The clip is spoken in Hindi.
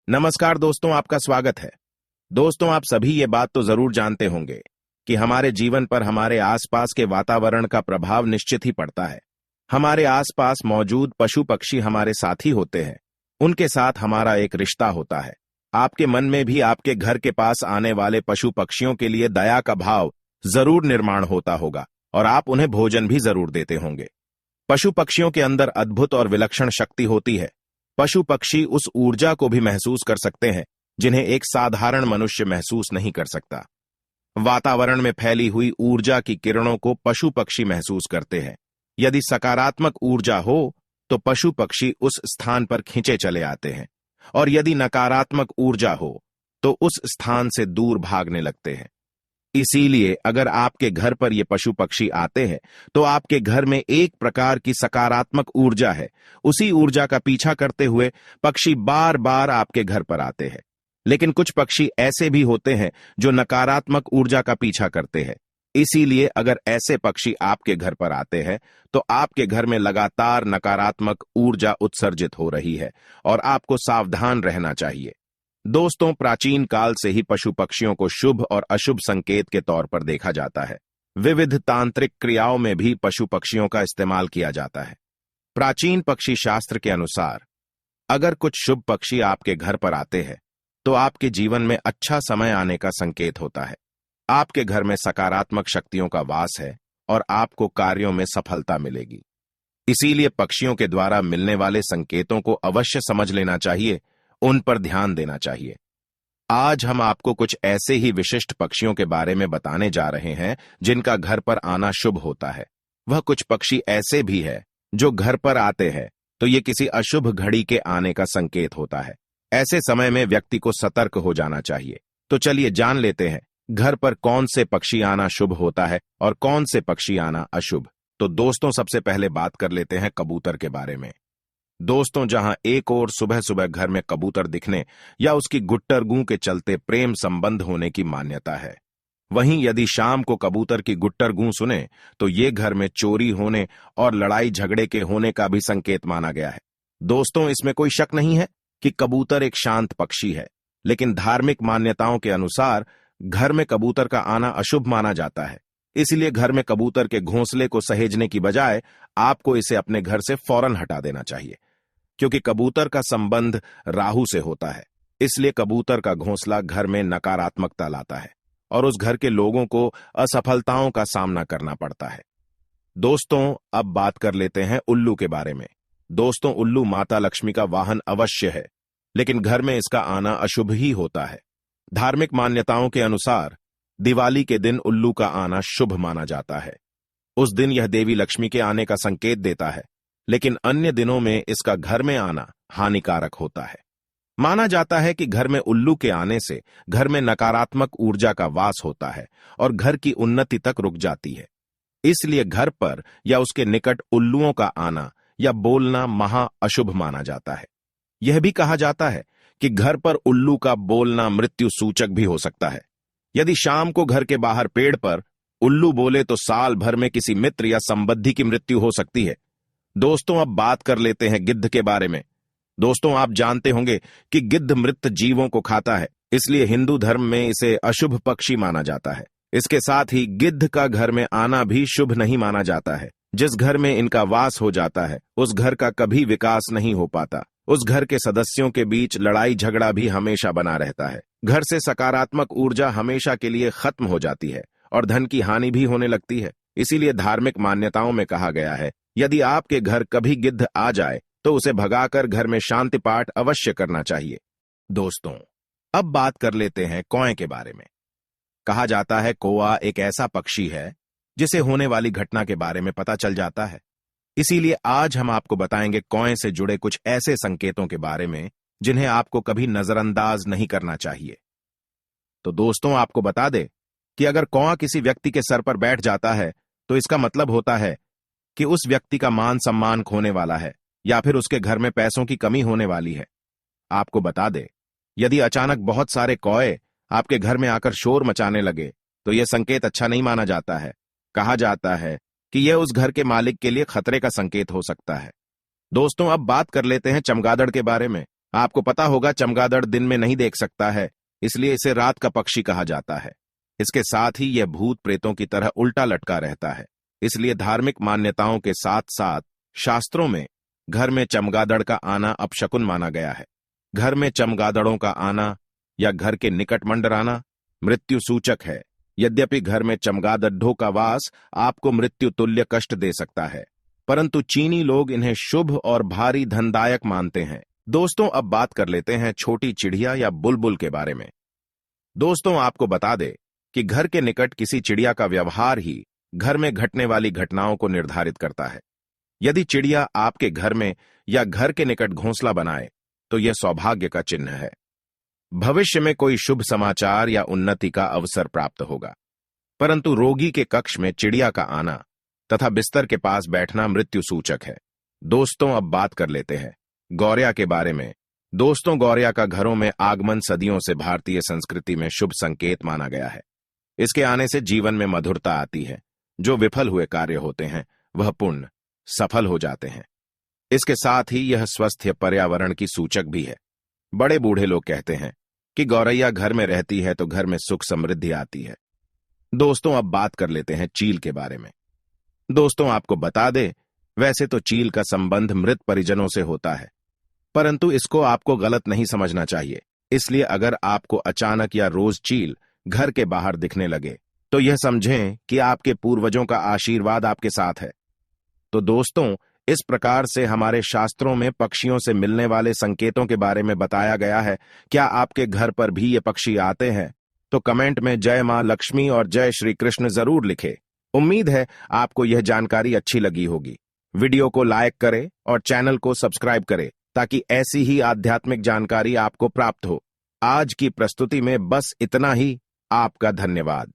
नमस्कार दोस्तों, आपका स्वागत है। दोस्तों, आप सभी ये बात तो जरूर जानते होंगे कि हमारे जीवन पर हमारे आसपास के वातावरण का प्रभाव निश्चित ही पड़ता है। हमारे आसपास मौजूद पशु पक्षी हमारे साथी होते हैं, उनके साथ हमारा एक रिश्ता होता है। आपके मन में भी आपके घर के पास आने वाले पशु पक्षियों के लिए दया का भाव जरूर निर्माण होता होगा और आप उन्हें भोजन भी जरूर देते होंगे। पशु पक्षियों के अंदर अद्भुत और विलक्षण शक्ति होती है। पशु पक्षी उस ऊर्जा को भी महसूस कर सकते हैं जिन्हें एक साधारण मनुष्य महसूस नहीं कर सकता। वातावरण में फैली हुई ऊर्जा की किरणों को पशु पक्षी महसूस करते हैं। यदि सकारात्मक ऊर्जा हो तो पशु पक्षी उस स्थान पर खींचे चले आते हैं और यदि नकारात्मक ऊर्जा हो तो उस स्थान से दूर भागने लगते हैं। इसीलिए अगर आपके घर पर ये पशु पक्षी आते हैं तो आपके घर में एक प्रकार की सकारात्मक ऊर्जा है। उसी ऊर्जा का पीछा करते हुए पक्षी बार बार आपके घर पर आते हैं। लेकिन कुछ पक्षी ऐसे भी होते हैं जो नकारात्मक ऊर्जा का पीछा करते हैं। इसीलिए अगर ऐसे पक्षी आपके घर पर आते हैं तो आपके घर में लगातार नकारात्मक ऊर्जा उत्सर्जित हो रही है और आपको सावधान रहना चाहिए। दोस्तों, प्राचीन काल से ही पशु पक्षियों को शुभ और अशुभ संकेत के तौर पर देखा जाता है। विविध तांत्रिक क्रियाओं में भी पशु पक्षियों का इस्तेमाल किया जाता है। प्राचीन पक्षी शास्त्र के अनुसार अगर कुछ शुभ पक्षी आपके घर पर आते हैं तो आपके जीवन में अच्छा समय आने का संकेत होता है। आपके घर में सकारात्मक शक्तियों का वास है और आपको कार्यों में सफलता मिलेगी। इसीलिए पक्षियों के द्वारा मिलने वाले संकेतों को अवश्य समझ लेना चाहिए, उन पर ध्यान देना चाहिए। आज हम आपको कुछ ऐसे ही विशिष्ट पक्षियों के बारे में बताने जा रहे हैं जिनका घर पर आना शुभ होता है। वह कुछ पक्षी ऐसे भी है जो घर पर आते हैं तो ये किसी अशुभ घड़ी के आने का संकेत होता है। ऐसे समय में व्यक्ति को सतर्क हो जाना चाहिए। तो चलिए जान लेते हैं घर पर कौन से पक्षी आना शुभ होता है और कौन से पक्षी आना अशुभ। तो दोस्तों, सबसे पहले बात कर लेते हैं कबूतर के बारे में। दोस्तों, जहां एक ओर सुबह सुबह घर में कबूतर दिखने या उसकी गुट्टर गूं के चलते प्रेम संबंध होने की मान्यता है, वहीं यदि शाम को कबूतर की गुट्टर गूं सुने तो ये घर में चोरी होने और लड़ाई झगड़े के होने का भी संकेत माना गया है। दोस्तों, इसमें कोई शक नहीं है कि कबूतर एक शांत पक्षी है, लेकिन धार्मिक मान्यताओं के अनुसार घर में कबूतर का आना अशुभ माना जाता है। इसलिए घर में कबूतर के घोंसले को सहेजने की बजाय आपको इसे अपने घर से फौरन हटा देना चाहिए, क्योंकि कबूतर का संबंध राहु से होता है। इसलिए कबूतर का घोंसला घर में नकारात्मकता लाता है और उस घर के लोगों को असफलताओं का सामना करना पड़ता है। दोस्तों, अब बात कर लेते हैं उल्लू के बारे में। दोस्तों, उल्लू माता लक्ष्मी का वाहन अवश्य है, लेकिन घर में इसका आना अशुभ ही होता है। धार्मिक मान्यताओं के अनुसार दिवाली के दिन उल्लू का आना शुभ माना जाता है। उस दिन यह देवी लक्ष्मी के आने का संकेत देता है, लेकिन अन्य दिनों में इसका घर में आना हानिकारक होता है। माना जाता है कि घर में उल्लू के आने से घर में नकारात्मक ऊर्जा का वास होता है और घर की उन्नति तक रुक जाती है। इसलिए घर पर या उसके निकट उल्लुओं का आना या बोलना महा अशुभ माना जाता है। यह भी कहा जाता है कि घर पर उल्लू का बोलना मृत्यु सूचक भी हो सकता है। यदि शाम को घर के बाहर पेड़ पर उल्लू बोले तो साल भर में किसी मित्र या संबंधी की मृत्यु हो सकती है। दोस्तों, अब बात कर लेते हैं गिद्ध के बारे में। दोस्तों, आप जानते होंगे कि गिद्ध मृत जीवों को खाता है, इसलिए हिंदू धर्म में इसे अशुभ पक्षी माना जाता है। इसके साथ ही गिद्ध का घर में आना भी शुभ नहीं माना जाता है। जिस घर में इनका वास हो जाता है उस घर का कभी विकास नहीं हो पाता। उस घर के सदस्यों के बीच लड़ाई झगड़ा भी हमेशा बना रहता है। घर से सकारात्मक ऊर्जा हमेशा के लिए खत्म हो जाती है और धन की हानि भी होने लगती है। इसीलिए धार्मिक मान्यताओं में कहा गया है, यदि आपके घर कभी गिद्ध आ जाए तो उसे भगाकर घर में शांति पाठ अवश्य करना चाहिए। दोस्तों, अब बात कर लेते हैं कौए के बारे में। कहा जाता है कौआ एक ऐसा पक्षी है जिसे होने वाली घटना के बारे में पता चल जाता है। इसीलिए आज हम आपको बताएंगे कौए से जुड़े कुछ ऐसे संकेतों के बारे में जिन्हें आपको कभी नजरअंदाज नहीं करना चाहिए। तो दोस्तों, आपको बता दे कि अगर कौआ किसी व्यक्ति के सर पर बैठ जाता है तो इसका मतलब होता है कि उस व्यक्ति का मान सम्मान खोने वाला है या फिर उसके घर में पैसों की कमी होने वाली है। आपको बता दे, यदि अचानक बहुत सारे कौए आपके घर में आकर शोर मचाने लगे तो यह संकेत अच्छा नहीं माना जाता है। कहा जाता है कि यह उस घर के मालिक के लिए खतरे का संकेत हो सकता है। दोस्तों, अब बात कर लेते हैं चमगादड़ के बारे में। आपको पता होगा चमगादड़ दिन में नहीं देख सकता है, इसलिए इसे रात का पक्षी कहा जाता है। इसके साथ ही यह भूत प्रेतों की तरह उल्टा लटका रहता है, इसलिए धार्मिक मान्यताओं के साथ साथ शास्त्रों में घर में चमगादड़ का आना अपशकुन माना गया है। घर में चमगादड़ों का आना या घर के निकट मंडराना मृत्यु सूचक है। यद्यपि घर में चमगादड़ों का वास आपको मृत्यु तुल्य कष्ट दे सकता है, परंतु चीनी लोग इन्हें शुभ और भारी धनदायक मानते हैं। दोस्तों, अब बात कर लेते हैं छोटी चिड़िया या बुलबुल के बारे में। दोस्तों, आपको बता दें कि घर के निकट किसी चिड़िया का व्यवहार ही घर में घटने वाली घटनाओं को निर्धारित करता है। यदि चिड़िया आपके घर में या घर के निकट घोंसला बनाए तो यह सौभाग्य का चिन्ह है। भविष्य में कोई शुभ समाचार या उन्नति का अवसर प्राप्त होगा। परंतु रोगी के कक्ष में चिड़िया का आना तथा बिस्तर के पास बैठना मृत्यु सूचक है। दोस्तों, अब बात कर लेते हैं गौरैया के बारे में। दोस्तों, गौरैया का घरों में आगमन सदियों से भारतीय संस्कृति में शुभ संकेत माना गया है। इसके आने से जीवन में मधुरता आती है। जो विफल हुए कार्य होते हैं वह पूर्ण सफल हो जाते हैं। इसके साथ ही यह स्वस्थ पर्यावरण की सूचक भी है। बड़े बूढ़े लोग कहते हैं कि गौरैया घर में रहती है तो घर में सुख समृद्धि आती है। दोस्तों, अब बात कर लेते हैं चील के बारे में। दोस्तों, आपको बता दें, वैसे तो चील का संबंध मृत परिजनों से होता है, परंतु इसको आपको गलत नहीं समझना चाहिए। इसलिए अगर आपको अचानक या रोज चील घर के बाहर दिखने लगे तो यह समझें कि आपके पूर्वजों का आशीर्वाद आपके साथ है। तो दोस्तों, इस प्रकार से हमारे शास्त्रों में पक्षियों से मिलने वाले संकेतों के बारे में बताया गया है। क्या आपके घर पर भी ये पक्षी आते हैं? तो कमेंट में जय मां लक्ष्मी और जय श्री कृष्ण जरूर लिखें। उम्मीद है आपको यह जानकारी अच्छी लगी होगी। वीडियो को लाइक करें और चैनल को सब्सक्राइब करें ताकि ऐसी ही आध्यात्मिक जानकारी आपको प्राप्त हो। आज की प्रस्तुति में बस इतना ही। आपका धन्यवाद।